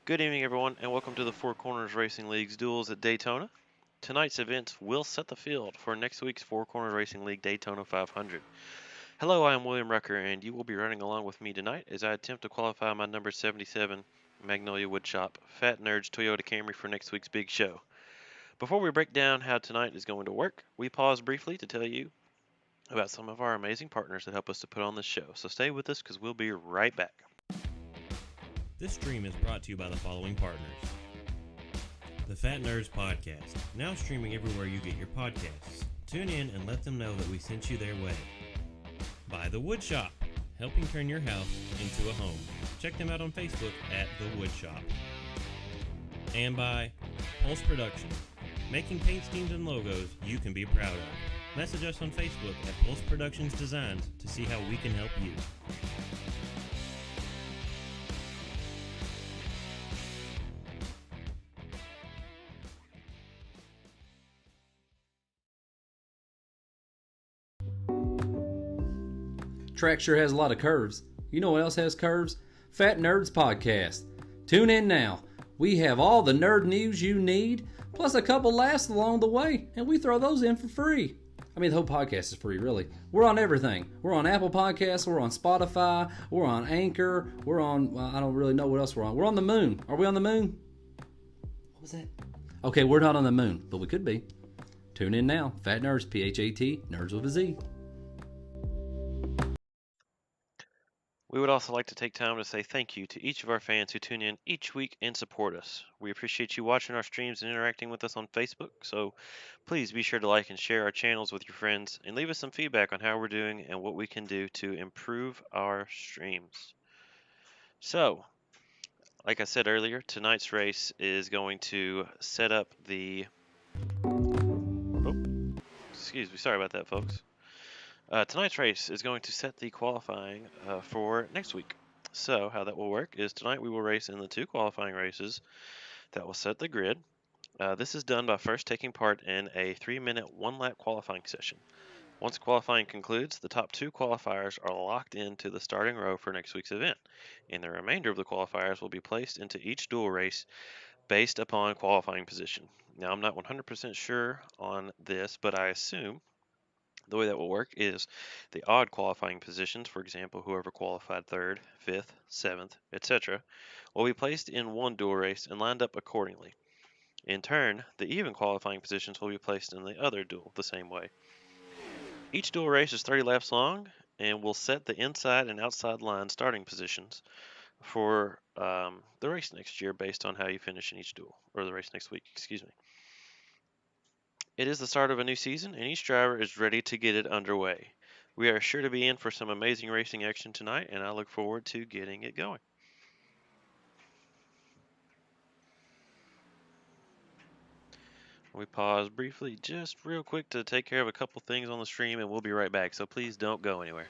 Good evening, everyone, and welcome to the Four Corners Racing League's Duels at Daytona. Tonight's event will set the field for next week's Four Corners Racing League Daytona 500. Hello, I am William Rucker, and you will be running along with me tonight as I attempt to qualify my number 77 Magnolia Woodshop Phat Nerdz Toyota Camry for next week's big show. Before we break down how tonight is going to work, we pause briefly to tell you about some of our amazing partners that help us to put on this show. So stay with us because we'll be right back. This stream is brought to you by the following partners. The Phat Nerdz Podcast, now streaming everywhere you get your podcasts. Tune in and let them know that we sent you their way. By The Woodshop, helping turn your house into a home. Check them out on Facebook at The Woodshop. And by Pulse Productions, making paint schemes and logos you can be proud of. Message us on Facebook at Pulse Productions Designs to see how we can help you. Track sure has a lot of curves. You know what else has curves? Phat Nerdz Podcast. Tune in now. We have all the nerd news you need, plus a couple laughs along the way, and we throw those in for free. I mean, the whole podcast is free, really. We're on everything. We're on Apple Podcasts, we're on Spotify, we're on Anchor, we're on, well, I don't really know what else we're on. We're on the moon. Are we on the moon? What was that? Okay, we're not on the moon, but we could be. Tune in now. Phat Nerdz, P-H-A-T, Nerds with a Z. We would also like to take time to say thank you to each of our fans who tune in each week and support us. We appreciate you watching our streams and interacting with us on Facebook, so please be sure to like and share our channels with your friends and leave us some feedback on how we're doing and what we can do to improve our streams. So, like I said earlier, tonight's race is going to set up the... excuse me, sorry about that, folks. Tonight's race is going to set the qualifying for next week. So how that will work is tonight we will race in the two qualifying races that will set the grid. This is done by first taking part in a 3-minute one-lap qualifying session. Once qualifying concludes, the top two qualifiers are locked into the starting row for next week's event, and the remainder of the qualifiers will be placed into each dual race based upon qualifying position. Now, I'm not 100% sure on this, but I assume the way that will work is the odd qualifying positions, for example, whoever qualified 3rd, 5th, 7th, etc., will be placed in one dual race and lined up accordingly. In turn, the even qualifying positions will be placed in the other duel the same way. Each dual race is 30 laps long and will set the inside and outside line starting positions for the race next year based on how you finish in each duel, or the race next week, excuse me. It is the start of a new season, and each driver is ready to get it underway. We are sure to be in for some amazing racing action tonight, and I look forward to getting it going. We pause briefly, just real quick, to take care of a couple things on the stream, and we'll be right back, so please don't go anywhere.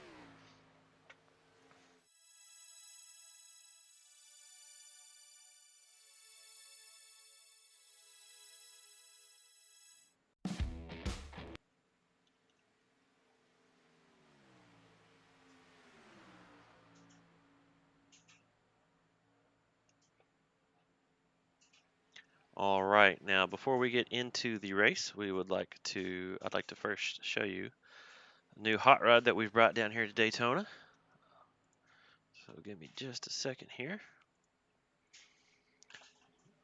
All right, now before we get into the race, I'd like to first show you a new hot rod that we've brought down here to Daytona. So give me just a second here.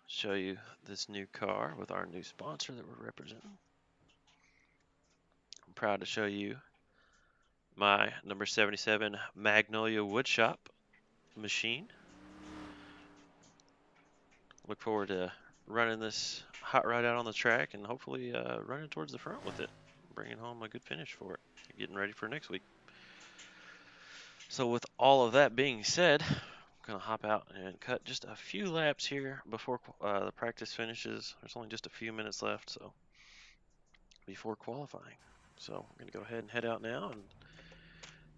Show you this new car with our new sponsor that we're representing. I'm proud to show you my number 77 Magnolia Woodshop machine. Look forward to running this hot rod out on the track and hopefully running towards the front with it, bringing home a good finish for it, getting ready for next week. So with all of that being said, I'm going to hop out and cut just a few laps here before the practice finishes. There's only just a few minutes left, so before qualifying. So I'm going to go ahead and head out now and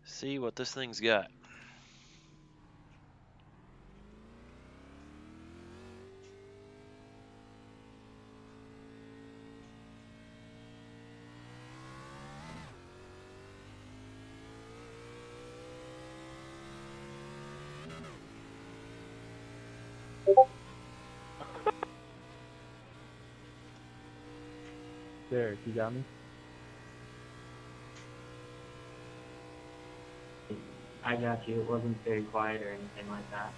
see what this thing's got. Derek, you got me? I got you. It wasn't very quiet or anything like that.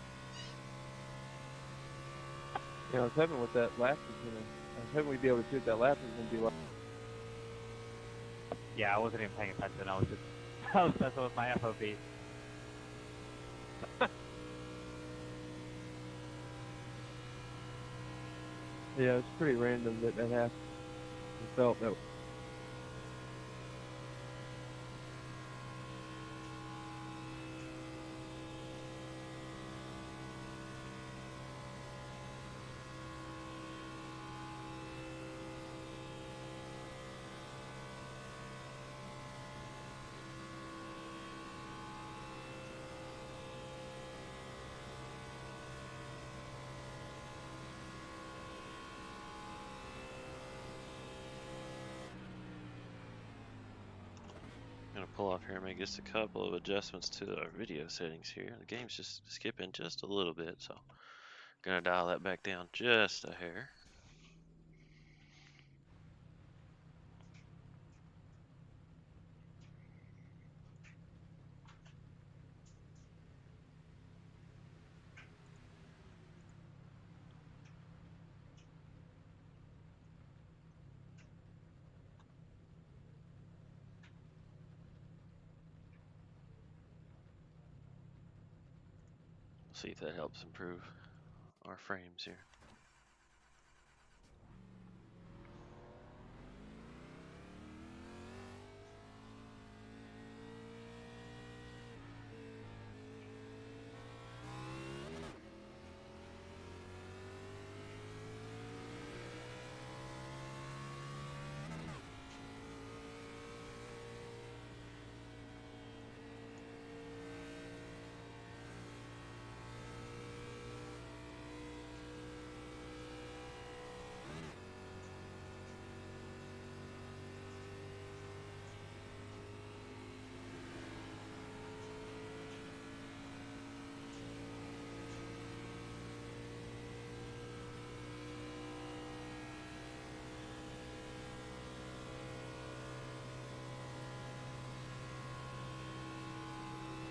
I was hoping with that lap I was hoping we'd be able to see what that lap was going to be like. Yeah, I wasn't even paying attention. I was messing with my FOV. Yeah, it's pretty random that happened. I felt that. I'm gonna pull off here and make just a couple of adjustments to our video settings here. The game's just skipping just a little bit, so I'm gonna dial that back down just a hair. See if that helps improve our frames here.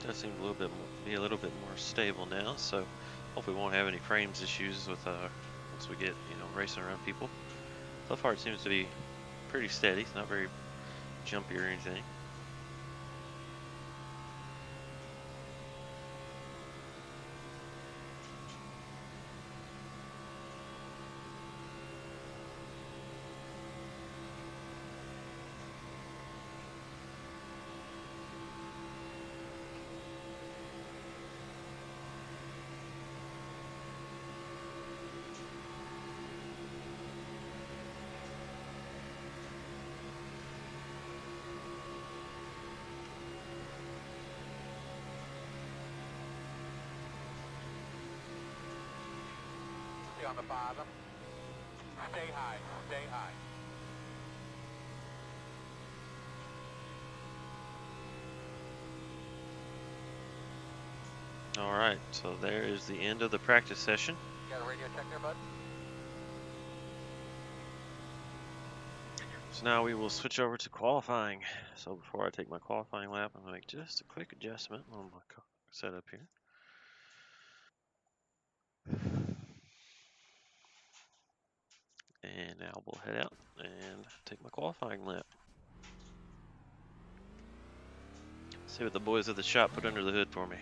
Does seem a little bit more stable now, so hopefully we won't have any frames issues with once we get racing around people. So far it seems to be pretty steady. It's not very jumpy or anything. On the bottom. Stay high, stay high. Alright, so there is the end of the practice session. Got a radio check there, bud? So now we will switch over to qualifying. So before I take my qualifying lap, I'm going to make just a quick adjustment on my setup here. And now we'll head out and take my qualifying lap. See what the boys at the shop put under the hood for me.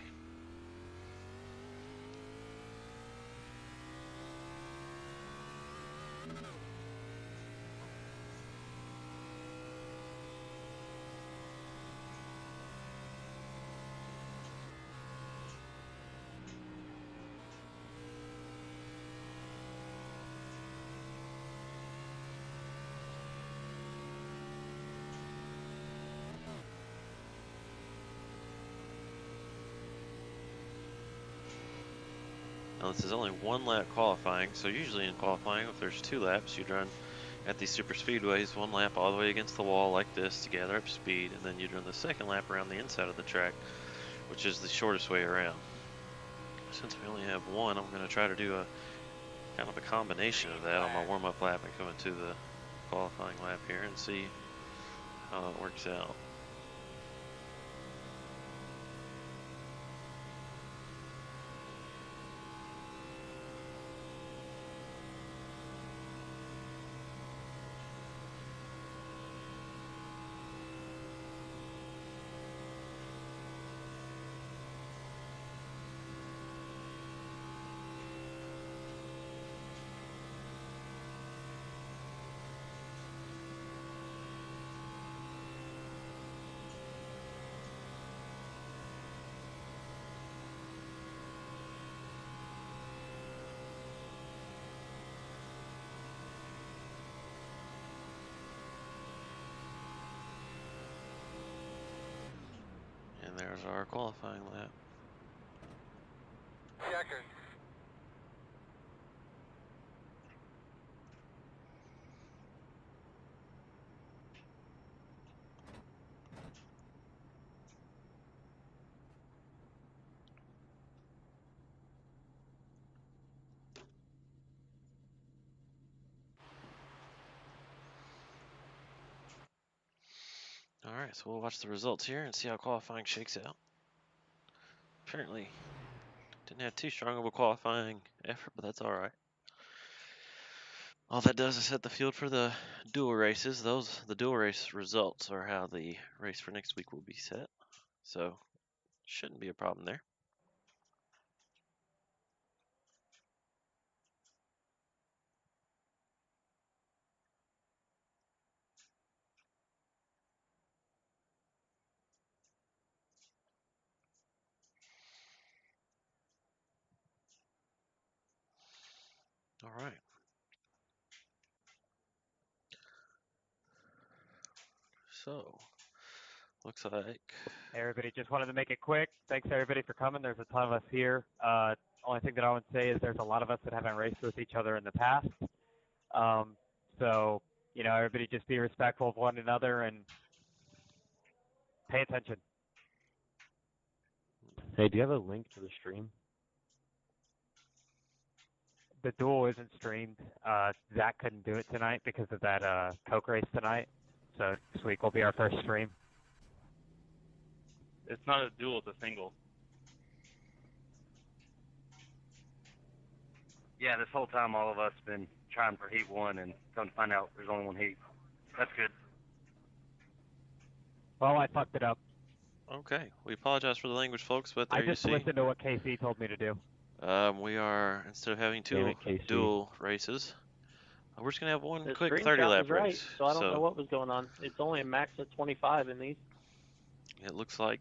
Now this is only one lap qualifying, so usually in qualifying, if there's 2 laps, you'd run at these super speedways 1 lap all the way against the wall like this to gather up speed, and then you'd run the 2nd lap around the inside of the track, which is the shortest way around. Since we only have 1, I'm going to try to do a kind of a combination of that on my warm-up lap and coming to the qualifying lap here and see how it works out. And there's our qualifying lap. Checkers. Alright, so we'll watch the results here and see how qualifying shakes out. Apparently, didn't have too strong of a qualifying effort, but that's alright. All that does is set the field for the dual races. The dual race results are how the race for next week will be set. So, shouldn't be a problem there. Alright. So, looks like Hey, everybody, just wanted to make it quick. Thanks, everybody, for coming. There's a ton of us here. Only thing that I would say is there's a lot of us that haven't raced with each other in the past. So, you know, everybody just be respectful of one another and pay attention. Hey, do you have a link to the stream? The duel isn't streamed. Zach couldn't do it tonight because of that Coke race tonight. So this week will be our first stream. It's not a duel, it's a single. Yeah, this whole time all of us been trying for heat one and come to find out there's only one heat. That's good. Well, I fucked it up. okay. We apologize for the language, folks, but there I just you see. listened to what KC told me to do. We are, instead of having Damn two it, KC. dual races, we're just going to have one The quick screenshot 30 lap was right, race. so I don't know what was going on. It's only a max of 25 in these. It looks like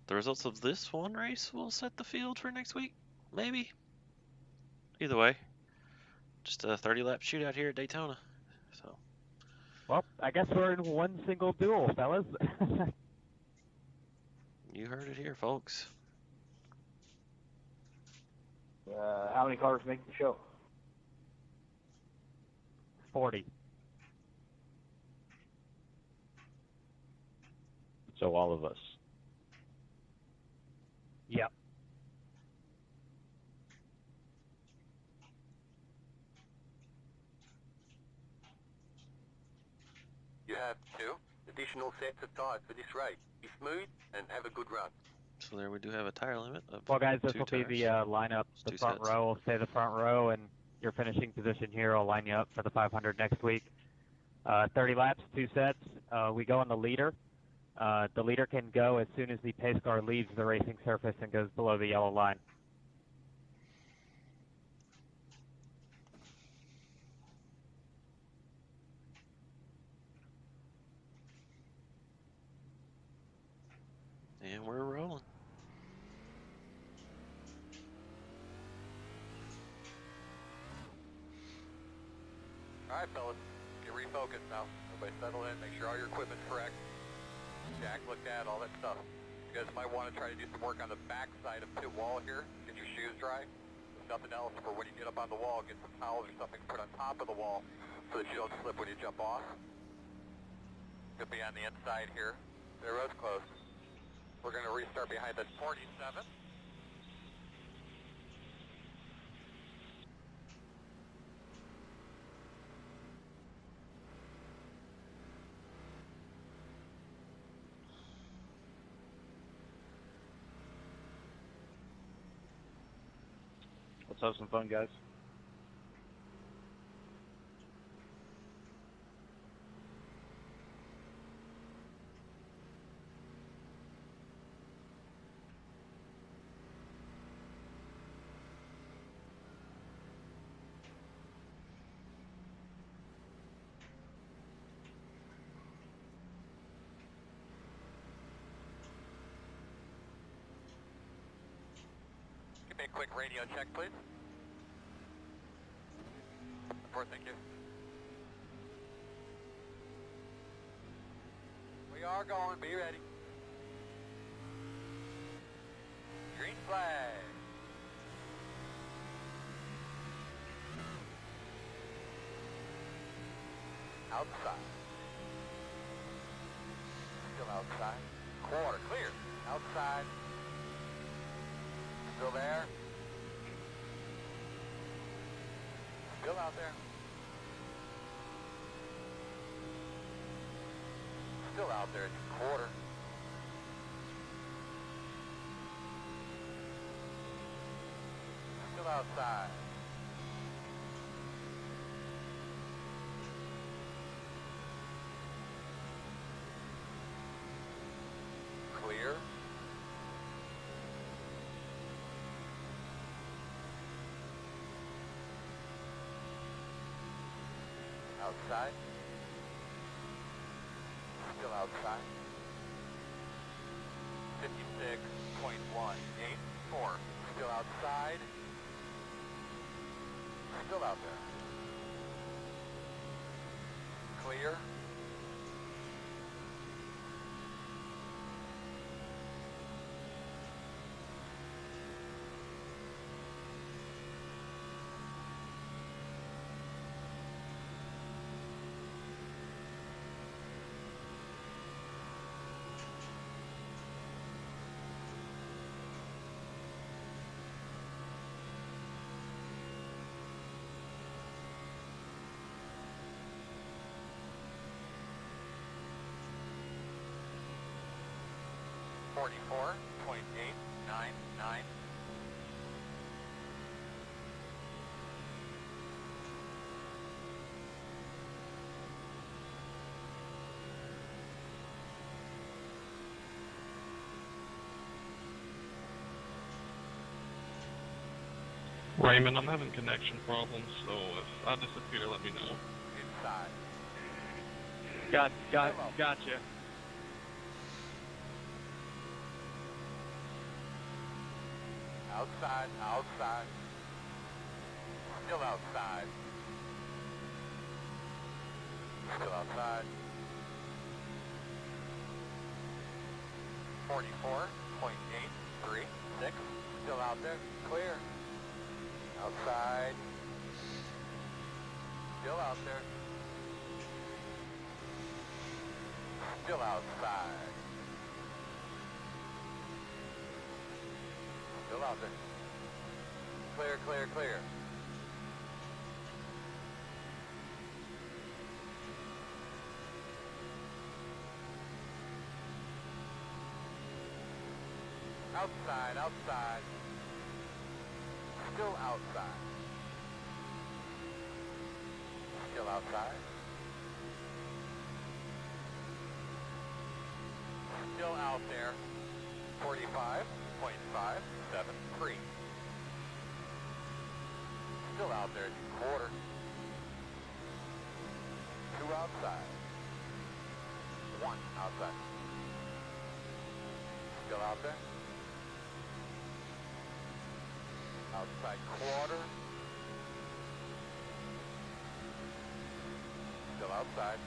the results of this one race will set the field for next week. Maybe. Either way, just a 30 lap shootout here at Daytona. So, Well, I guess we're in one single duel, fellas. you heard it here, folks. How many cars make the show? 40. So all of us. Yep. You have 2 additional sets of tires for this race. Be smooth and have a good run. So there we do have a tire limit of Well, guys, this 2 will be tires. the lineup. The Two front sets. row will stay the front row, and your finishing position here will line you up for the 500 next week. 30 laps, 2 sets. We go on the leader. The leader can go as soon as the pace car leaves the racing surface and goes below the yellow line. And we're rolling. Alright, fellas, get refocused now. Everybody settle in, make sure all your equipment's correct. Jack looked at, all that stuff. You guys might want to try to do some work on the back side of pit wall here. Get your shoes dry. If nothing else, for when you get up on the wall, get some towels or something put on top of the wall so that you don't slip when you jump off. Could be on the inside here. The road's closed. We're going to restart behind the 47. Let's have some fun, guys. Give me a quick radio check, please. Report, thank you. We are going, be ready. Green flag. Outside. Still outside. Quarter, clear. Outside. Still there. Still out there. Still out there, quarter. Still outside. Clear. Outside. Still outside. 56.184. Still outside. Still out there. Clear. .899. Raymond, I'm having connection problems, so if I disappear, let me know. Inside. Gotcha. Outside, outside. Still outside. Still outside. 44.836. Still out there. Clear. Outside. Still out there. Still outside. Still out there. Clear, clear, clear. Outside, outside. Still outside. Still outside. Still out there. 45.573. Still out there, quarter. 2 outside. 1 outside. Still out there. Outside quarter. Still outside.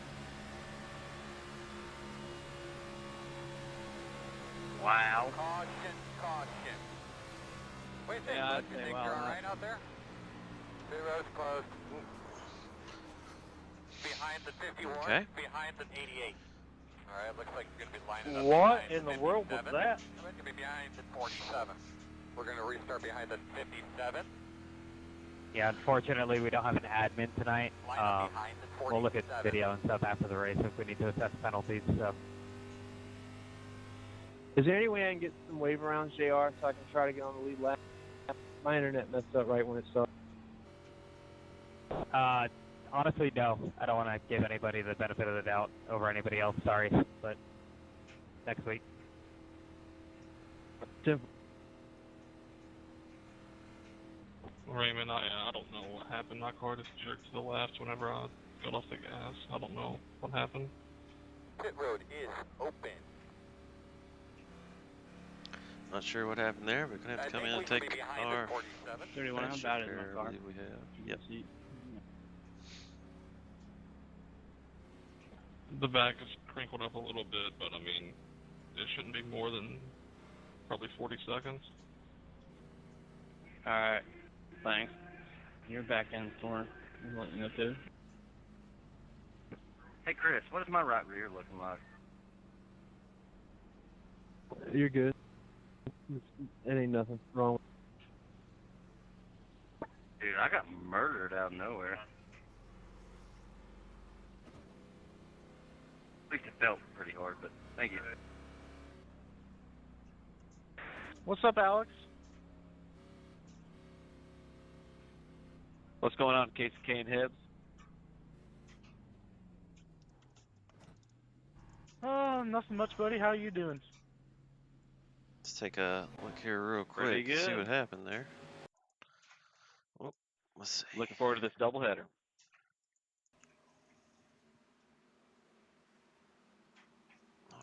Wow. Caution, caution. What do you think, Yeah, bud? I'd You say think wow, you're that- alright out there? 2 rows closed. Behind the 51, Okay. behind the 88. Alright, looks like you're going to be lining up What behind in the 57. world was that? You're going to be behind the 47. We're going to restart behind the 57. Yeah, unfortunately, we don't have an admin tonight. Line up behind the 47. We'll look at video and stuff after the race if we need to assess penalties. So, Is there any way I can get some wave rounds, JR, so I can try to get on the lead lap? My internet messed up right when it started. Honestly, no. I don't want to give anybody the benefit of the doubt over anybody else. Sorry, but next week. Raymond, I don't know what happened. My car just jerked to the left whenever I got off the gas. I don't know what happened. Pit road is open. Not sure what happened there, but gonna have to come in and take our 31, how bad is my car? we have. Yep. The back is crinkled up a little bit, but I mean, it shouldn't be more than probably 40 seconds. Alright, thanks. Your back end's torn. I'm letting you know too. Hey Chris, what is my right rear looking like? You're good. It ain't nothing wrong. Dude, I got murdered out of nowhere. At least it felt pretty hard, but thank you. What's up, Alex? What's going on, Casey Kane Hibbs? Oh, nothing much, buddy. How you doing? Let's take a look here real Pretty quick, see good. what happened there. Oh, let's see. Looking forward to this doubleheader.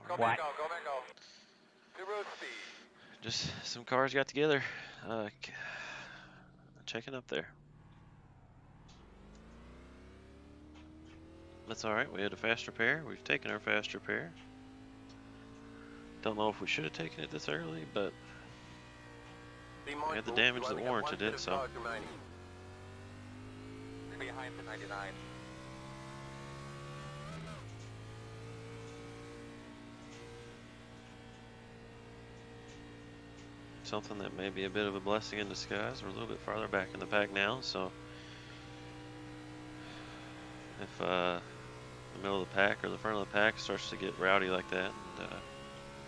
Go back, go back, go. Two road speed. Just some cars got together. Checking up there. That's alright, we had a fast repair. We've taken our fast repair. Don't know if we should have taken it this early, but we had the damage that warranted it, so. Behind the 99. Something that may be a bit of a blessing in disguise. We're a little bit farther back in the pack now, so if the middle of the pack or the front of the pack starts to get rowdy like that and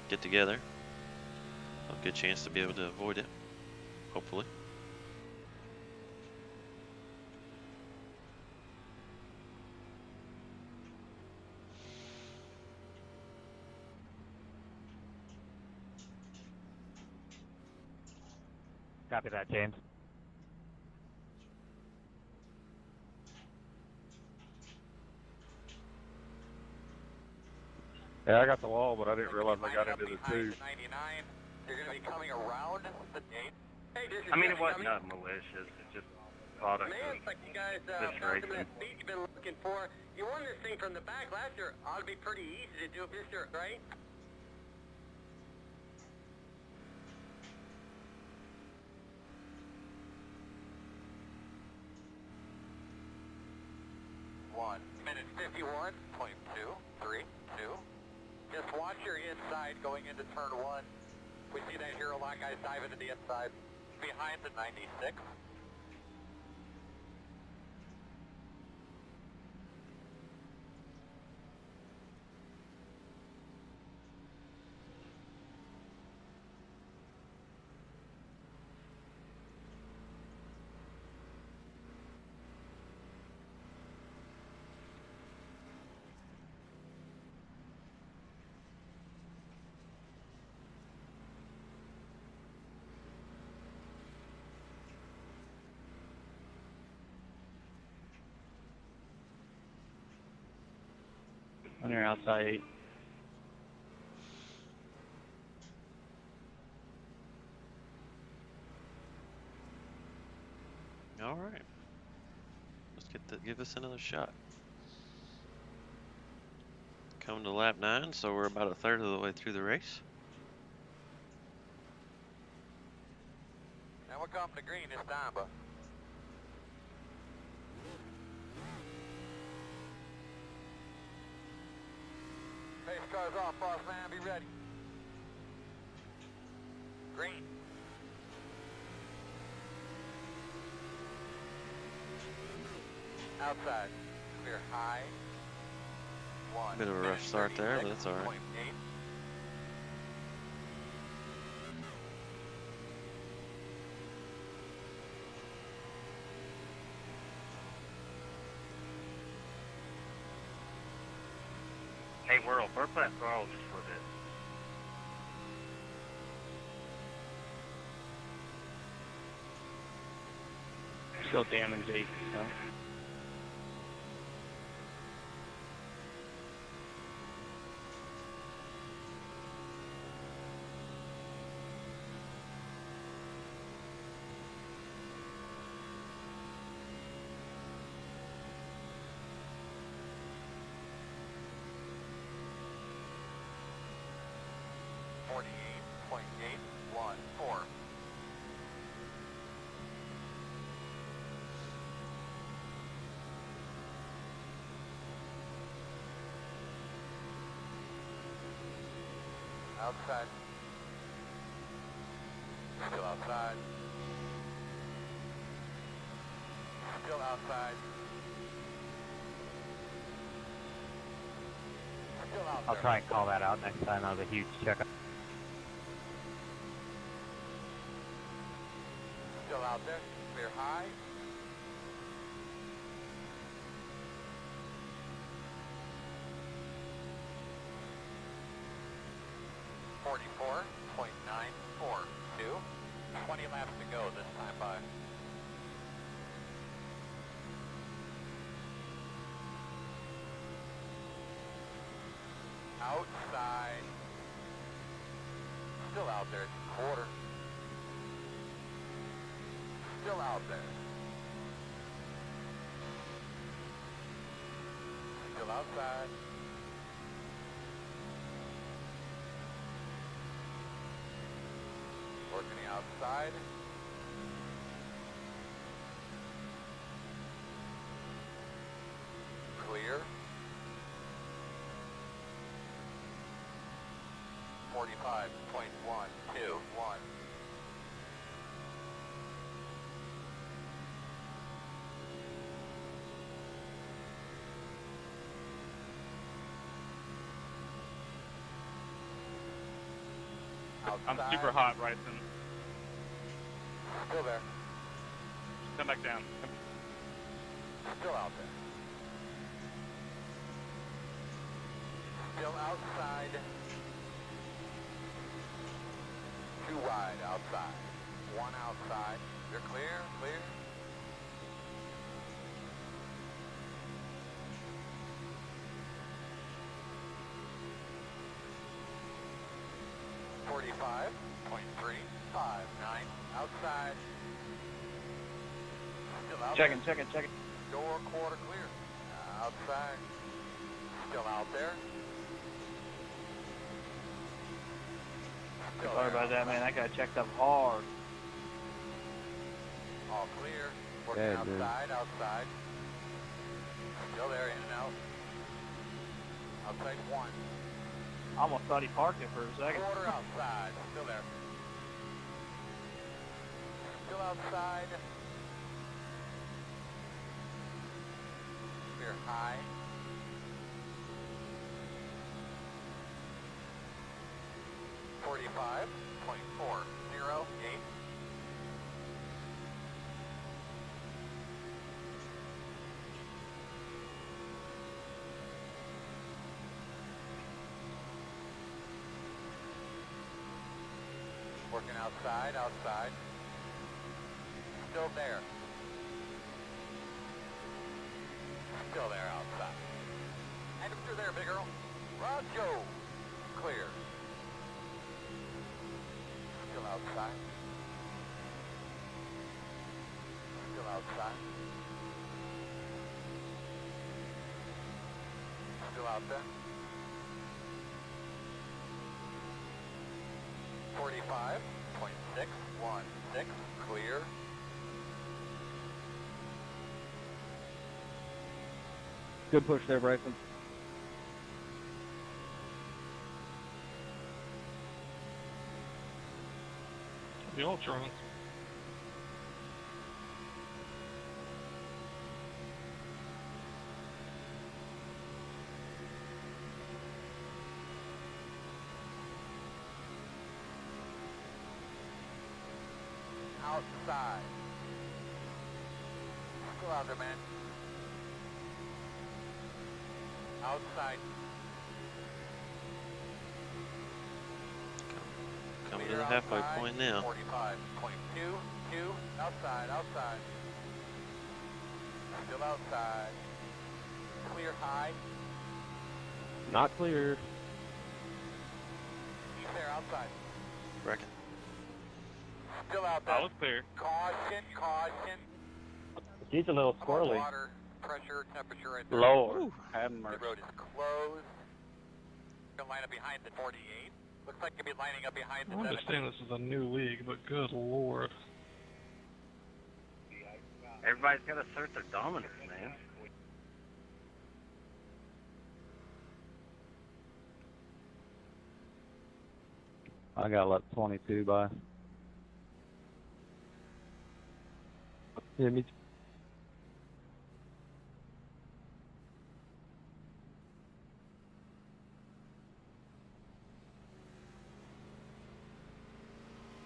get together, a good chance to be able to avoid it, hopefully. Copy that, James. Yeah, I got the wall, but I didn't realize I got into the two. 99. You're going to be coming around the gate. Hey, this is I mean, it Johnny wasn't coming. nothing malicious. It's just product Man, it's like you guys this found some of racing. that speed you've been looking for. You won this thing from the back last year. Ought to be pretty easy to do this year, right? One minute 51.232. Just watch your inside going into turn one. We see that hero lock guys dive into the inside behind the 96. On your outside 8. All right, let's give this another shot. Coming to lap 9, so we're about a third of the way through the race. Now we're coming to green this time, but pace cars off, boss man, be ready. Green. Outside, clear high. One. Bit of a rough start there, but that's all right. 36.8. Hey, World, burp that throttle just for a bit. Still damage 8, so. Outside. Still outside. Still outside. Still out I'll there. try and call that out next time. That was a huge checkup. Still out there. Clear high. .942. 20 laps to go this time by. Outside. Still out there. Quarter. Still out there. Still outside. Working outside. Clear. 45.121. I'm super hot, Bryson. Still there. Come back down. Still out there. Still outside. Too wide outside. One outside. You're clear, clear. .359 outside. Still out Checking. Door quarter clear. Outside. Still out there. Still Sorry there. about that, man. That guy checked up hard. All clear. Working Yeah, dude. outside. Still there, in and out. Outside one. I almost thought he parked it for a second. Quarter outside. Still there. Still outside. Clear high. .408. Working outside. Still there. Still there outside. And if you're there, big girl. Rojo. Clear. Still outside. Still outside. Still out there. 45.616. Clear. Good push there, Bryson. The Ultrons. Outside. Still out there, man. Outside. Coming to the halfway point now. 45.22, outside. Still outside. Clear high. Not clear. He's there outside. Reckon. Still out there. I was clear. Caution. He's a little How about squirrely. water, pressure, temperature right there? Lord, have The mercy. road is closed. Gonna line up behind the 48. Looks like you'll be lining up behind the I 70. understand this is a new league, but good lord. Everybody's got to assert their dominance, man. I got left 22 by. Yeah, me too.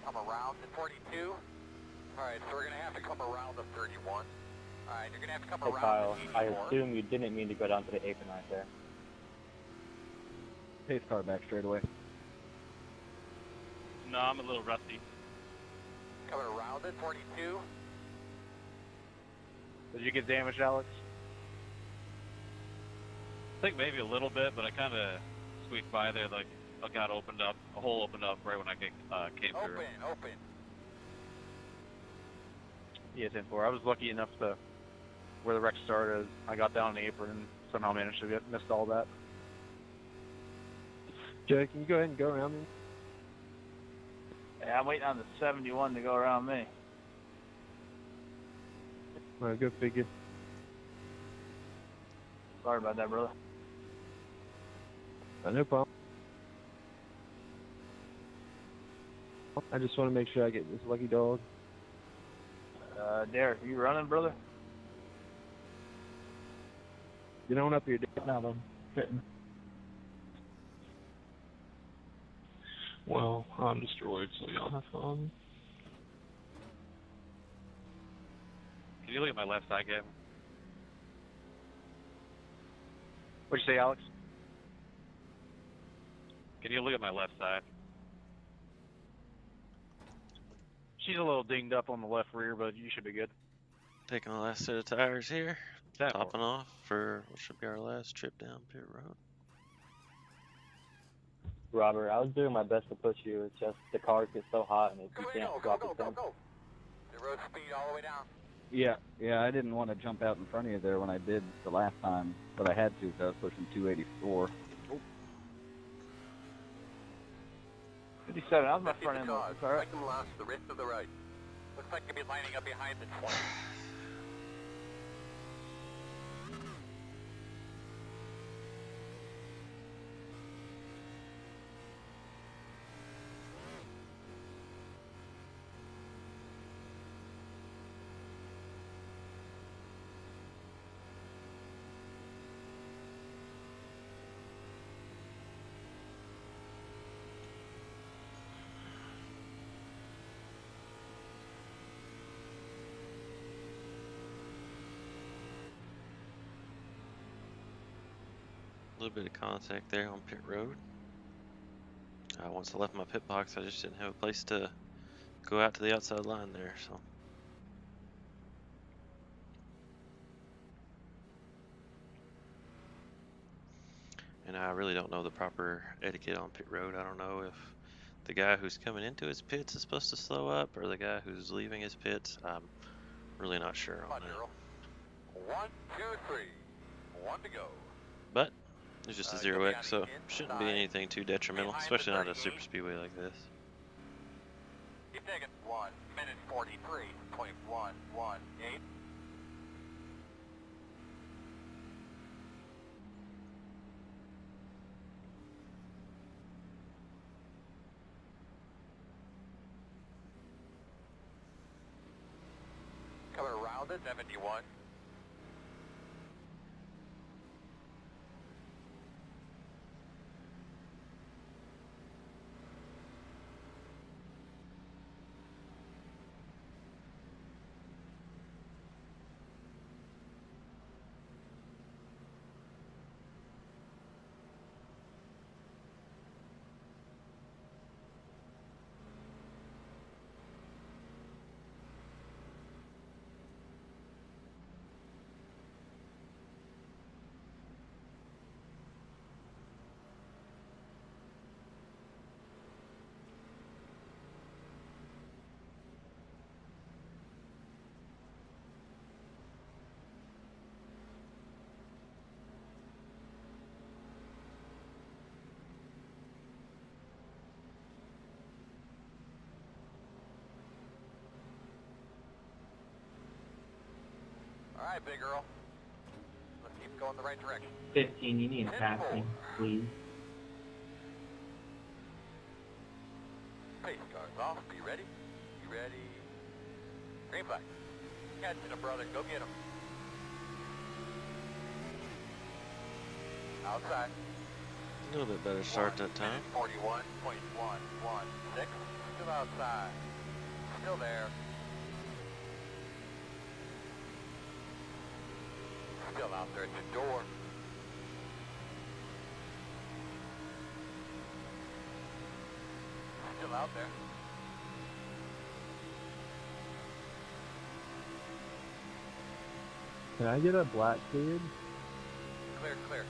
Come around the 42. Alright, so we're gonna have to come around the 31. Alright, you're gonna have to come Hey around Kyle, the I 84. assume you didn't mean to go down to the apron right there. Pace car back straight away. No, I'm a little rusty. Coming around it, 42. Did you get damaged, Alex? I think maybe a little bit, but I kind of squeaked by there. Like a hole opened up right when I came through. Open. Yeah, 10-4. I was lucky enough to where the wreck started. I got down the apron and somehow managed to missed all that. Joe, can you go ahead and go around me? Yeah, I'm waiting on the 71 to go around me. Alright, go figure. Sorry about that, brother. No problem. I just want to make sure I get this lucky dog. Derek, are you running, brother? Get on up here, Dick. No, I'm sitting. Well, I'm destroyed, so y'all have fun. Can you look at my left side, Gavin? What'd you say, Alex? Can you look at my left side? She's a little dinged up on the left rear, but you should be good. Taking the last set of tires here. That Topping off for what should be our last trip down pit road. Robert, I was doing my best to push you. It's just the cars get so hot and you can't drop it down. Go. The road speed all the way down. Yeah, I didn't want to jump out in front of you there when I did the last time, but I had to because I was pushing 284. 57, that was my 50 front end. cars. That's all right. Second last, the rest of the right. Looks like you'll be lining up behind the 20. A little bit of contact there on pit road. Once I left my pit box, I just didn't have a place to go out to the outside line there, so. And I really don't know the proper etiquette on pit road. I don't know if the guy who's coming into his pits is supposed to slow up or the guy who's leaving his pits. I'm really not sure on that. 1, 2, 3. 1 to go. But it's just a 0x, so shouldn't be anything too detrimental, especially not a super speedway like this. Keep taking 1 minute 43.118. Coming around at 71. Alright, big girl. Let's keep going the right direction. 15, you need passing, please. Pace cars off. Be ready. Be ready. Green flag. Catching him, brother. Go get him. Outside. A little bit better start that time. 41.116. Still outside. Still there. Still out there at the door. Still out there. Can I get a black cleared? Clear, clear.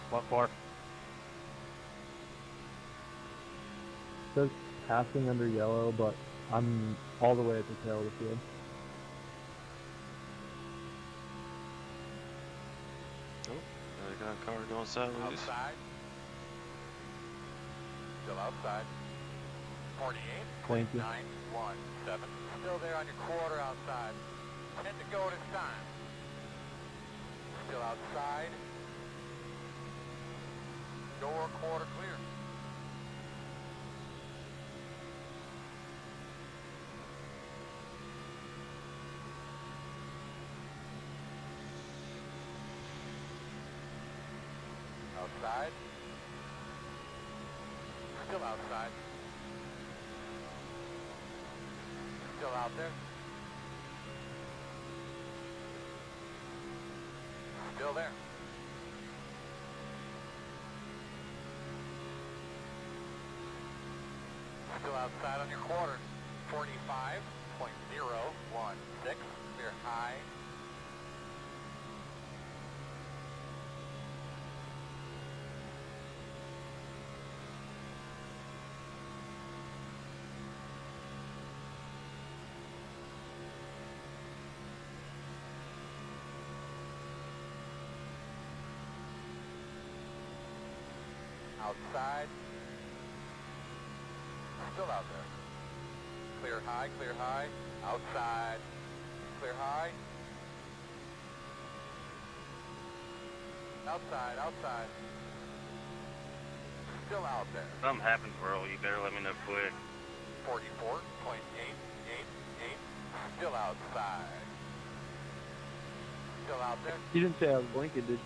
What for? Says passing under yellow, but I'm all the way at the tail of the field. Oh, I got a car going sideways. Outside. Still outside. 48. Thank you. 917. Still there on your quarter outside. 10 to go this time. Still outside. Door quarter clear. Outside. Still outside. Still out there. Still there. Still outside on your quarter. 45.016. Clear high. Outside. Still out there. Clear high, clear high. Outside. Clear high. Outside, outside. Still out there. Something happens, Earl. You better let me know quick. 44.888. Still outside. Still out there. You didn't say I was blinking, did you?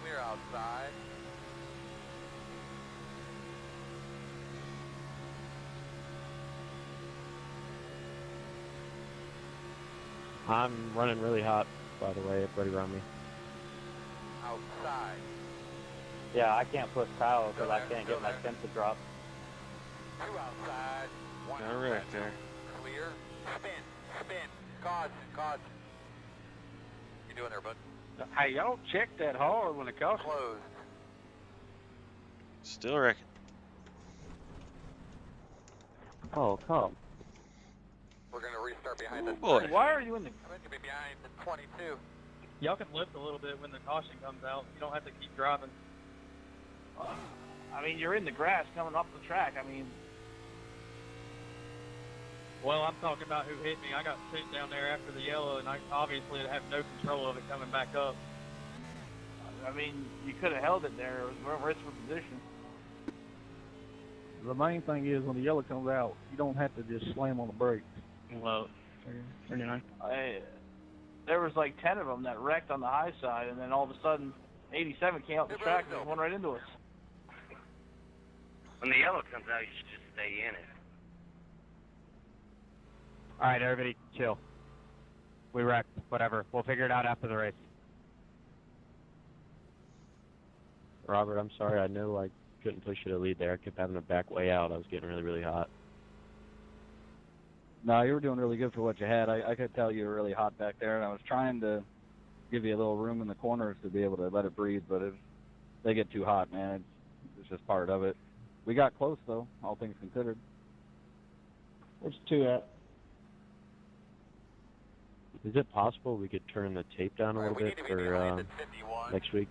Clear outside. I'm running really hot, by the way, everybody around me. Outside. Yeah, I can't push power because I can't get my temp to drop. 2 outside. 1 Got a wreck there. Clear. Spin. Spin. Caution. Caution. You doing there, bud? Hey, y'all check that hard when it comes. Closed. Still wrecking. Oh, come. We're going to restart behind the... boy. Why are you in the... I'm going to be behind the 22. Y'all can lift a little bit when the caution comes out. You don't have to keep driving. I mean, you're in the grass coming up the track. I mean... Well, I'm talking about who hit me. I got sent down there after the yellow, and I obviously have no control of it coming back up. I mean, you could have held it there. It was rest for position. The main thing is when the yellow comes out, you don't have to just slam on the brakes. Well, 39. There was like 10 of them that wrecked on the high side, and then all of a sudden, 87 came out the track and went right into us. When the yellow comes out, you should just stay in it. All right, everybody, chill. We wrecked. Whatever. We'll figure it out after the race. Robert, I'm sorry. I know I couldn't push you to lead there. I kept having to back way out. I was getting really, really hot. No, you were doing really good for what you had. I could tell you were really hot back there, and I was trying to give you a little room in the corners to be able to let it breathe, but if they get too hot, man, it's just part of it. We got close, though, all things considered. Where's 2 at? Is it possible we could turn the tape down a little bit for next week?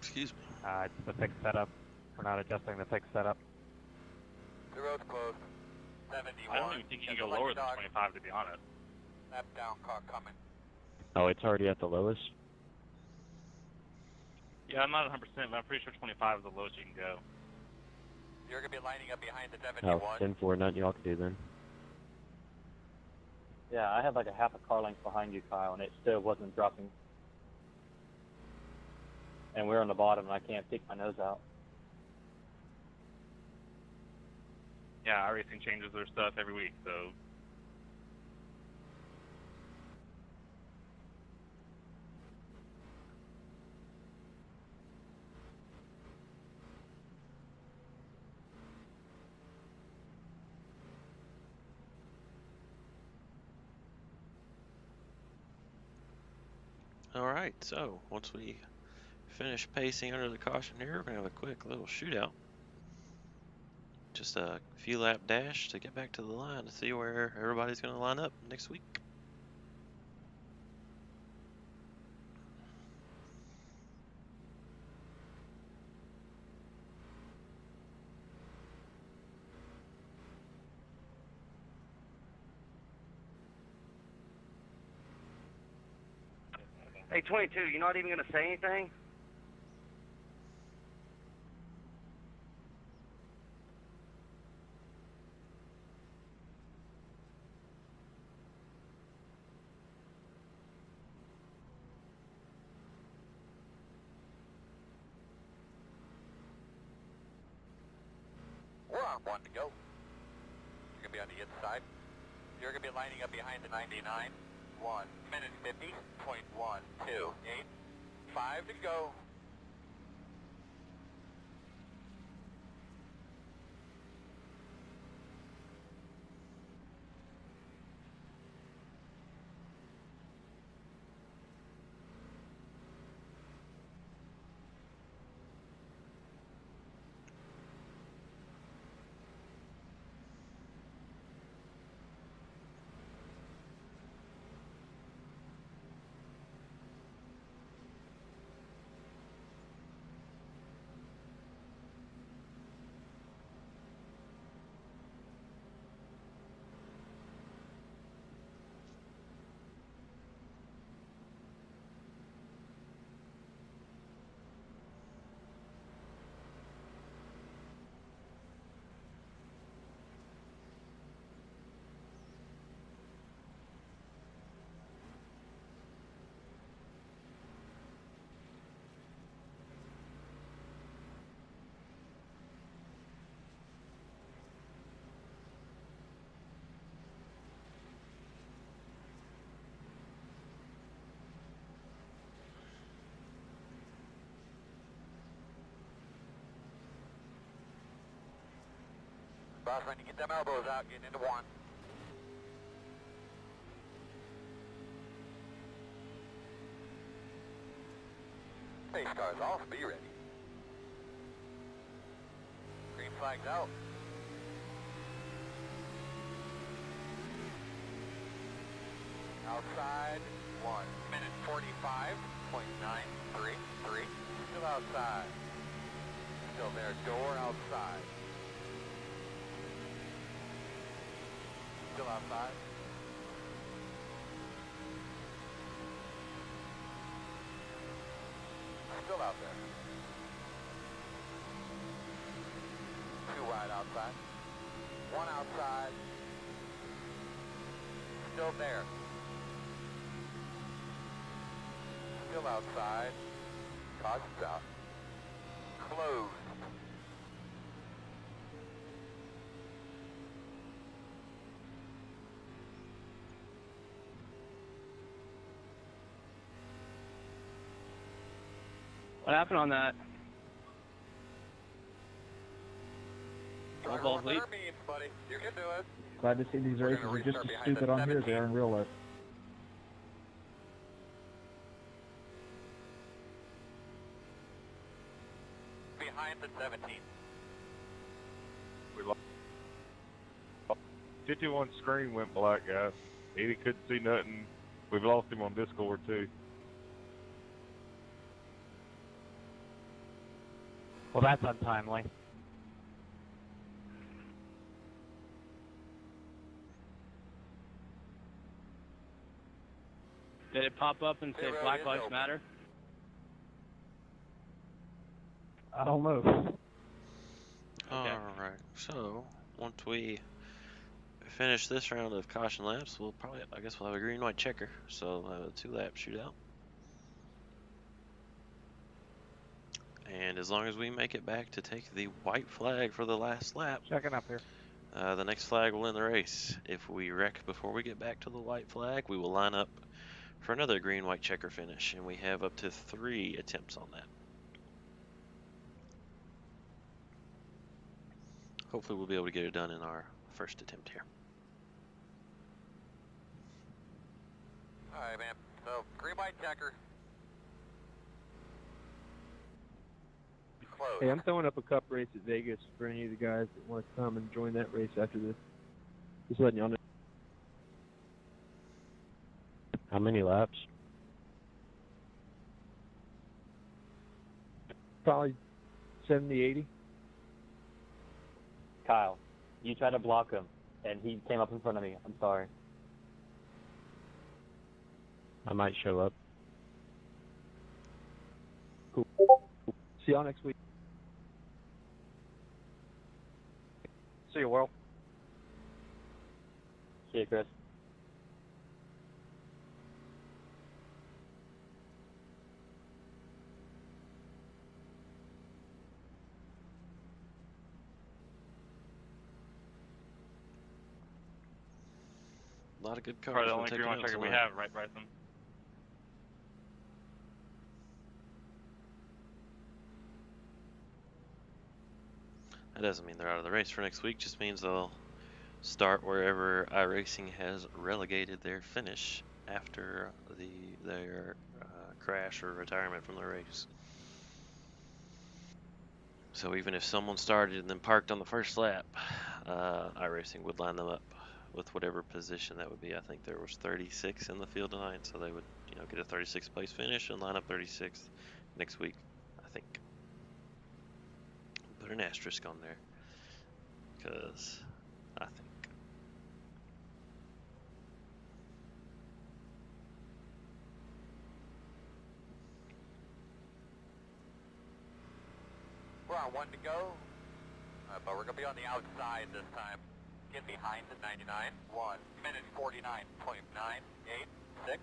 Excuse me. It's the fixed setup. We're not adjusting the fixed setup. The road's closed. 71. I don't even think you can go lower than 25, to be honest. Lap down car coming. Oh, it's already at the lowest? Yeah, I'm not 100%, but I'm pretty sure 25 is the lowest you can go. You're going to be lining up behind the Oh, 71. 10-4, nothing y'all can do then. Yeah, I had like a half a car length behind you, Kyle, and it still wasn't dropping. And we're on the bottom, and I can't peek my nose out. Yeah, iRacing changes their stuff every week, so. All right, so once we finish pacing under the caution here, we're going to have a quick little shootout. Just a few lap dash to get back to the line to see where everybody's going to line up next week. Hey, 22, you're not even going to say anything? We're on one to go. You're going to be on the inside. You're going to be lining up behind the 99. 1 minute 50.128. 5 to go. Boss, trying to get them elbows out, getting into one. Pace cars off, be ready. Green flag's out. Outside, 1 minute 45.933. Still outside. Still there, door outside. Still outside. Still out there. 2 wide outside. 1 outside. Still there. Still outside. Caution's out. Closed. What happened on that? All balls lead. Buddy. You can do it. Glad to see these races are just as stupid on here as they are in real life. Behind the 17. We lost. 51 screen went black, guys. Edie couldn't see nothing. We've lost him on Discord, too. Well, that's untimely. Did it pop up and say Black Lives Matter? I don't know. Alright, so once we finish this round of caution laps, I guess we'll have a green-white checker. So 2-lap shootout. And as long as we make it back to take the white flag for the last lap, Checking up here. the next flag will end the race. If we wreck before we get back to the white flag, we will line up for another green-white checker finish, and we have up to 3 attempts on that. Hopefully we'll be able to get it done in our first attempt here. Alright, man. So, green white checker. Close. Hey, I'm throwing up a cup race at Vegas for any of the guys that want to come and join that race after this. Just letting y'all know. How many laps? Probably 70, 80. Kyle, you tried to block him, and he came up in front of me. I'm sorry. I might show up. Cool. See y'all next week. See you, Will. See you, Chris. A lot of good cars. Probably the only green white checker we have, right, Bryson? That doesn't mean they're out of the race for next week. Just means they'll start wherever iRacing has relegated their finish after their crash or retirement from the race. So even if someone started and then parked on the first lap, iRacing would line them up with whatever position that would be. I think there was 36 in the field tonight, so they would, get a 36th place finish and line up 36th next week, I think. Put an asterisk on there, because I think. We're on 1 to go, but we're going to be on the outside this time. Get behind the 99. 1 minute 49.986.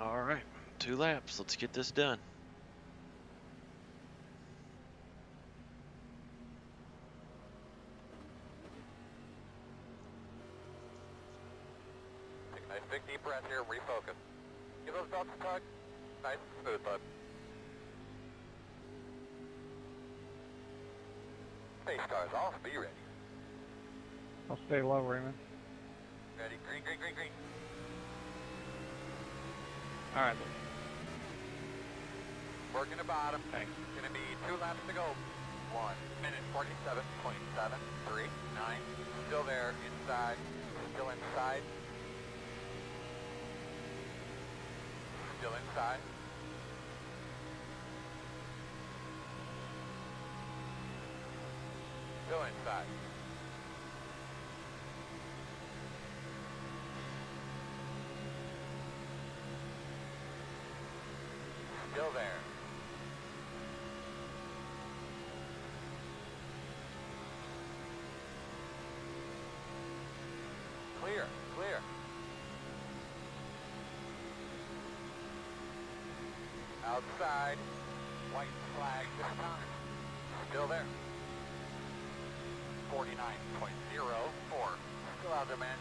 All right, 2 laps. Let's get this done. Take a nice big deep breath here, refocus. Give those belts a tug. Nice and smooth, bud. Pace cars off, be ready. I'll stay low, Raymond. Ready, green, green, green, green. All right. Working the bottom. Thanks. Gonna be 2 laps to go. 1 minute 47.739. Still there, inside. Still inside. Still inside. Still inside. Still there. outside. White flag this time. Still there. 49.04. Still out there, man.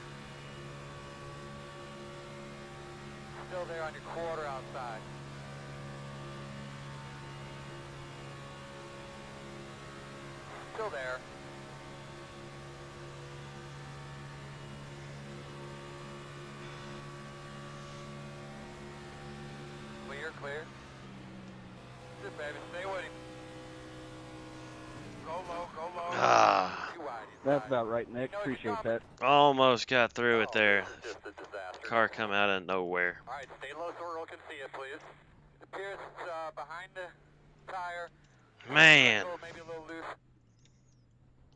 Still there on your quarter outside. Still there. Clear, clear. Good, baby. Stay with him. Go low, go low. Ah. That's about right, Nick. Appreciate that. Almost got through it there. Car come out of nowhere. Alright, stay low so Earl can see it, please. It appears it's behind the tire. Man. Maybe a little loose.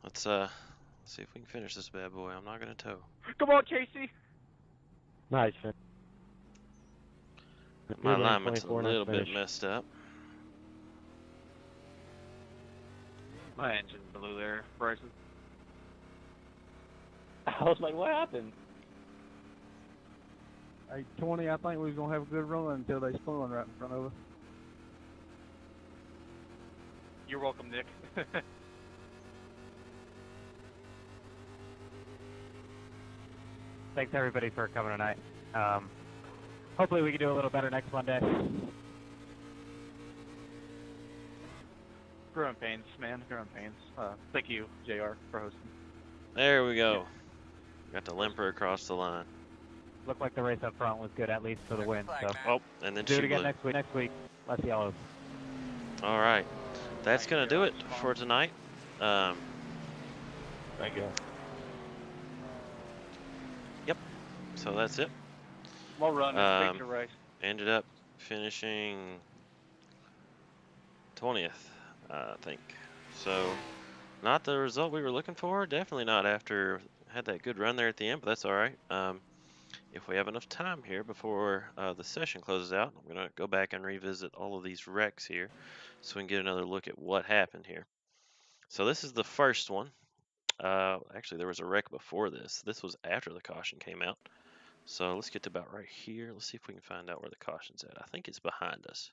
Let's see if we can finish this bad boy. I'm not gonna tow. Come on, Casey. Nice. My Good lane, alignment's a 24, nice little bit finish. messed up. My engine blew there, Bryson. I was like, what happened? Hey, 20, I think we was going to have a good run until they spun right in front of us. You're welcome, Nick. Thanks everybody for coming tonight. Hopefully we can do a little better next Monday. Growing pains, man. Growing pains. Thank you, JR, for hosting. There we go. Got the limper across the line. Looked like the race up front was good, at least for the win. So Oh, and then do she it again blew. next week. Less yellows. All right, that's gonna do it for tonight. Thank you. Yep. So that's it. Well run. It's big to race. Ended up finishing 20th, I think. So, not the result we were looking for. Definitely not after had that good run there at the end, but that's all right. If we have enough time here before the session closes out, I'm gonna go back and revisit all of these wrecks here, so we can get another look at what happened here. So this is the first one. Actually, there was a wreck before this. This was after the caution came out. So let's get to about right here. Let's see if we can find out where the caution's at. I think it's behind us.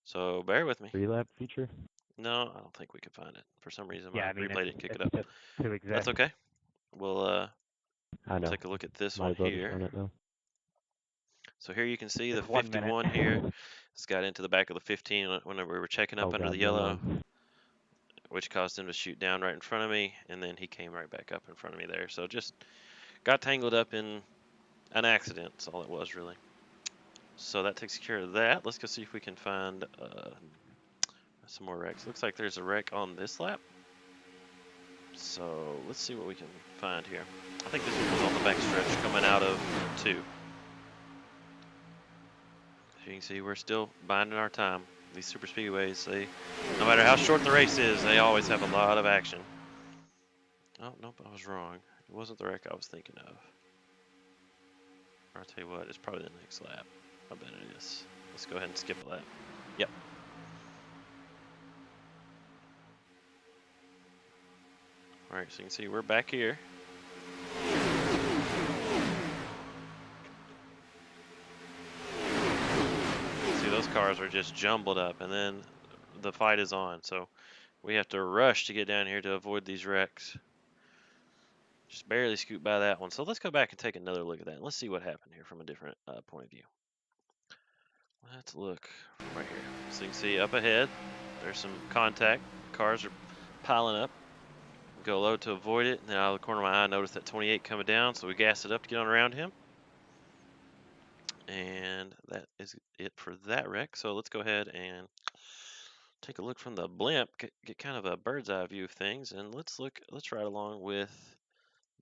So bear with me. Relap feature? No, I don't think we could find it. For some reason, Yeah, my I mean, replay didn't kick it it's up. just to exist. That's okay. We'll I know. take a look at this Might one as well just here. run it now. So here you can see the Just 1 minute. 51 here. It's got into the back of the 15 whenever we were checking up Oh, under God, the no, yellow, no. which caused him to shoot down right in front of me, and then he came right back up in front of me there. So just got tangled up in an accident. That's all it was, really. So that takes care of that. Let's go see if we can find some more wrecks. Looks like there's a wreck on this lap. So let's see what we can find here. I think this one was on the back stretch coming out of 2. As you can see, we're still biding our time. These super speedways, no matter how short the race is, they always have a lot of action. Oh, nope, I was wrong. It wasn't the wreck I was thinking of. Or I'll tell you what, it's probably the next lap. I bet it is. Let's go ahead and skip a lap. Yep. Alright, so you can see we're back here. See, those cars are just jumbled up, and then the fight is on. So we have to rush to get down here to avoid these wrecks. Just barely scoot by that one. So let's go back and take another look at that. Let's see what happened here from a different point of view. Let's look right here. So you can see up ahead, there's some contact. Cars are piling up. Go low to avoid it. Now out of the corner of my eye, I noticed that 28 coming down, so we gassed it up to get on around him. And that is it for that wreck. So let's go ahead and take a look from the blimp, get kind of a bird's eye view of things, and let's ride along with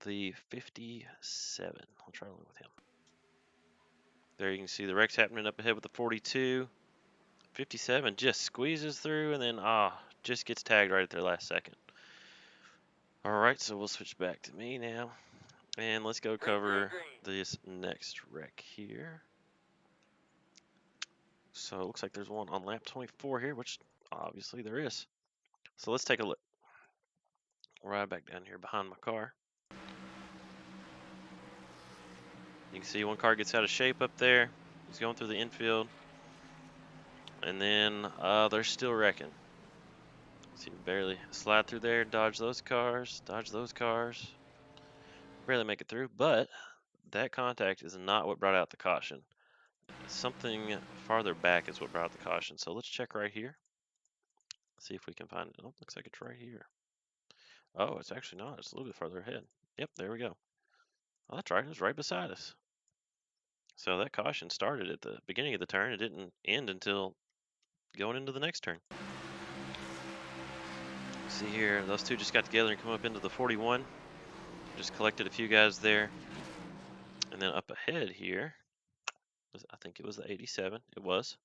the 57. I'll try along with him. There you can see the wreck's happening up ahead with the 42. 57 just squeezes through and then just gets tagged right at their last second. Alright, so we'll switch back to me now. And let's go cover this next wreck here. So it looks like there's one on lap 24 here, which obviously there is. So let's take a look. Ride back down here behind my car. You can see one car gets out of shape up there. He's going through the infield. And then they're still wrecking. See, barely slide through there, dodge those cars, barely make it through. But that contact is not what brought out the caution. Something farther back is what brought out the caution. So let's check right here. See if we can find it. Oh, looks like it's right here. Oh, it's actually not. It's a little bit further ahead. Yep, there we go. Oh, that's right. It was right beside us. So that caution started at the beginning of the turn. It didn't end until going into the next turn. See here, those two just got together and come up into the 41. Just collected a few guys there. And then up ahead here, I think it was the 87. It was.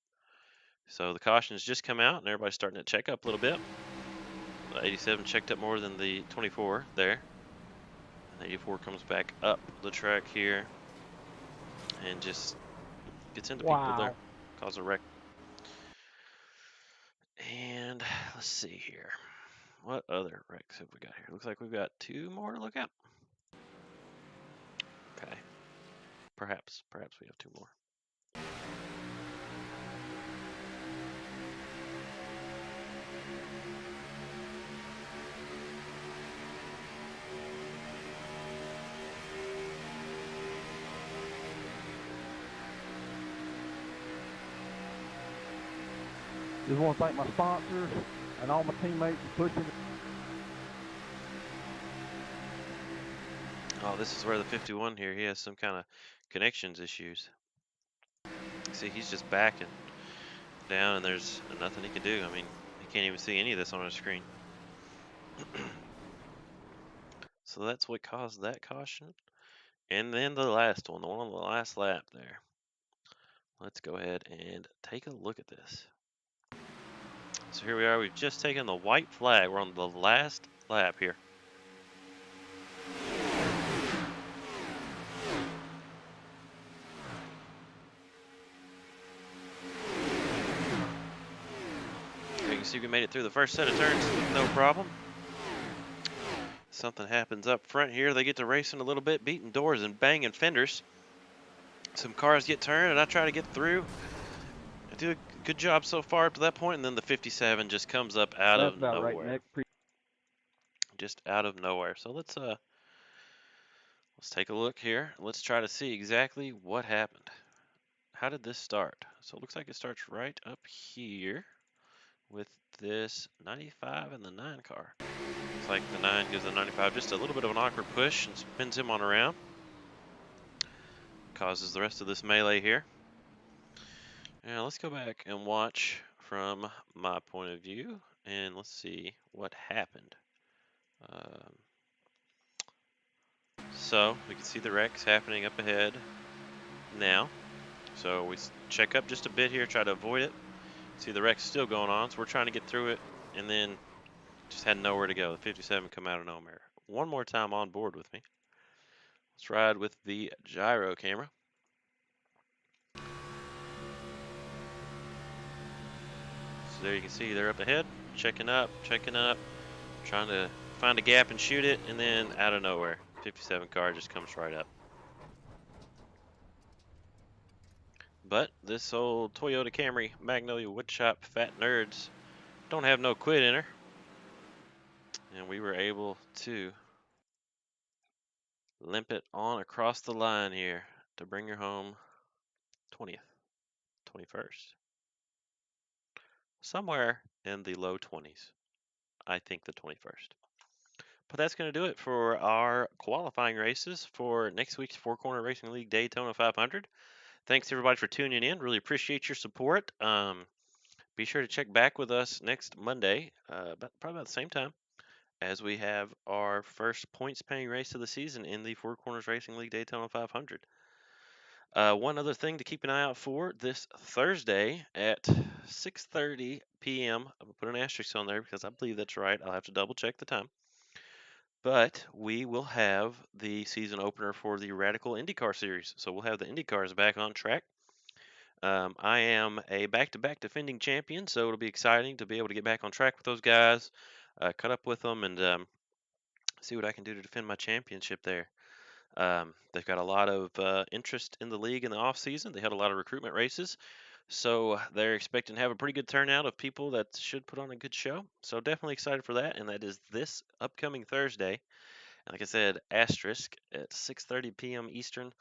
So the cautions just come out and everybody's starting to check up a little bit. The 87 checked up more than the 24 there. And the 84 comes back up the track here and just gets into people there, cause a wreck. And let's see here. What other wrecks have we got here? Looks like we've got 2 more to look at. Okay. Perhaps we have 2 more. Just want to thank my sponsors and all my teammates for pushing. Oh, this is where the 51 here, he has some kind of connections issues. See, he's just backing down and there's nothing he can do. I mean, he can't even see any of this on his screen. So that's what caused that caution. And then the last one, the one on the last lap there. Let's go ahead and take a look at this. So here we are, we've just taken the white flag. We're on the last lap here. You can see we made it through the first set of turns, no problem. Something happens up front here. They get to racing a little bit, beating doors and banging fenders. Some cars get turned and I try to get through. I do a good job so far up to that point, and then the 57 just comes up out of nowhere. Right, Nick. Just out of nowhere. So let's take a look here. Let's try to see exactly what happened. How did this start? So it looks like it starts right up here with this 95 and the 9 car. Looks like the 9 gives the 95 just a little bit of an awkward push and spins him on around. Causes the rest of this melee here. Now let's go back and watch from my point of view and let's see what happened. So we can see the wrecks happening up ahead now. So we check up just a bit here, try to avoid it. See the wreck's still going on, so we're trying to get through it and then just had nowhere to go. The 57 come out of nowhere. One more time on board with me. Let's ride with the gyro camera. So there you can see they're up ahead, checking up, trying to find a gap and shoot it, and then out of nowhere, 57 car just comes right up. But this old Toyota Camry Magnolia Woodshop Phat Nerdz don't have no quit in her. And we were able to limp it on across the line here to bring her home 20th, 21st. Somewhere in the low 20s. I think the 21st. But that's going to do it for our qualifying races for next week's Four Corner Racing League Daytona 500. Thanks everybody for tuning in. Really appreciate your support. Be sure to check back with us next Monday, probably about the same time, as we have our first points-paying race of the season in the Four Corners Racing League Daytona 500. One other thing to keep an eye out for this Thursday at 6:30 p.m. I'm going to put an asterisk on there because I believe that's right. I'll have to double check the time. But we will have the season opener for the Radical IndyCar Series. So we'll have the IndyCars back on track. I am a back-to-back defending champion, so it'll be exciting to be able to get back on track with those guys, cut up with them, and see what I can do to defend my championship there. They've got a lot of interest in the league in the off season. They had a lot of recruitment races. So they're expecting to have a pretty good turnout of people that should put on a good show. So definitely excited for that, and that is this upcoming Thursday. And like I said, asterisk at 6:30 p.m. Eastern.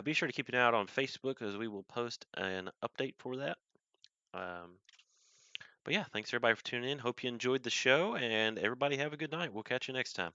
Be sure to keep an eye out on Facebook as we will post an update for that. But yeah, thanks everybody for tuning in. Hope you enjoyed the show, and everybody have a good night. We'll catch you next time.